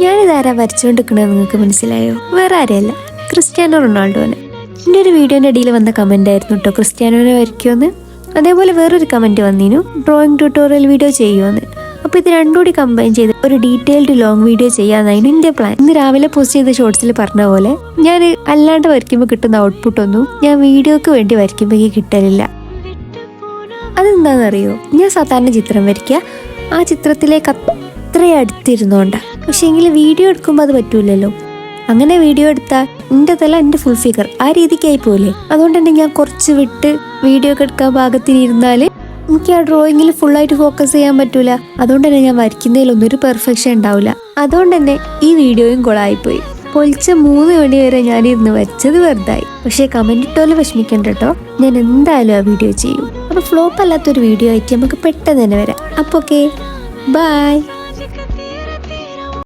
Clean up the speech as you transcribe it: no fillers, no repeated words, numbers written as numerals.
ഞാനിതാരാ വരച്ചുകൊണ്ടിരിക്കണത് നിങ്ങൾക്ക് മനസ്സിലായോ? വേറെ ആരെയല്ല, ക്രിസ്ത്യാനോ റൊണാൾഡോനെ. എൻ്റെ ഒരു വീഡിയോൻ്റെ ഇടയിൽ വന്ന കമൻ്റ് ആയിരുന്നു കേട്ടോ ക്രിസ്ത്യാനോനെ വരയ്ക്കുമെന്ന്. അതേപോലെ വേറൊരു കമൻറ്റ് വന്നിരുന്നു ഡ്രോയിങ് ട്യൂട്ടോറിയൽ വീഡിയോ ചെയ്യുമെന്ന്. അപ്പോൾ ഇത് രണ്ടും കൂടി കമ്പൈൻ ചെയ്ത് ഒരു ഡീറ്റെയിൽഡ് ലോങ് വീഡിയോ ചെയ്യാനായിരുന്നു എൻ്റെ പ്ലാൻ. ഇന്ന് രാവിലെ പോസ്റ്റ് ചെയ്ത ഷോർട്സിൽ പറഞ്ഞ പോലെ ഞാൻ അല്ലാണ്ട് വരയ്ക്കുമ്പോൾ കിട്ടുന്ന ഔട്ട്പുട്ടൊന്നും ഞാൻ വീഡിയോക്ക് വേണ്ടി വരയ്ക്കുമ്പോൾ കിട്ടലില്ല. അതെന്താണെന്നറിയോ? ഞാൻ സാധാരണ ചിത്രം വരയ്ക്കുക, ആ ചിത്രത്തിലേക്ക് അത്രയും അടുത്തിരുന്നോണ്ടാണ്. പക്ഷെ എങ്കിൽ വീഡിയോ എടുക്കുമ്പോൾ അത് പറ്റൂലല്ലോ. അങ്ങനെ വീഡിയോ എടുത്താൽ എൻ്റെ തല എൻ്റെ ഫുൾ ഫിഗർ ആ രീതിക്കായി പോലെ. അതുകൊണ്ട് തന്നെ ഞാൻ കുറച്ച് വിട്ട് വീഡിയോ ഒക്കെ എടുക്കാൻ പാകത്തിനിരുന്നാൽ എനിക്ക് ആ ഡ്രോയിങ്ങിൽ ഫുള്ളായിട്ട് ഫോക്കസ് ചെയ്യാൻ പറ്റൂല. അതുകൊണ്ട് തന്നെ ഞാൻ വരയ്ക്കുന്നതിലൊന്നും ഒരു പെർഫെക്ഷൻ ഉണ്ടാവില്ല. അതുകൊണ്ട് തന്നെ ഈ വീഡിയോയും കൊളായിപ്പോയി. പൊളിച്ച 3 മണി വരെ ഞാനിരുന്ന് വരച്ചത് വെറുതായി. പക്ഷേ കമൻറ്റ് ഇട്ടോലെ വിഷമിക്കണ്ട കേട്ടോ, ഞാൻ എന്തായാലും ആ വീഡിയോ ചെയ്യും. അപ്പോൾ ഫ്ലോപ്പ് അല്ലാത്തൊരു വീഡിയോ ആയിട്ട് നമുക്ക് പെട്ടെന്ന് തന്നെ വരാം. അപ്പോൾ ഓക്കെ, ബൈ.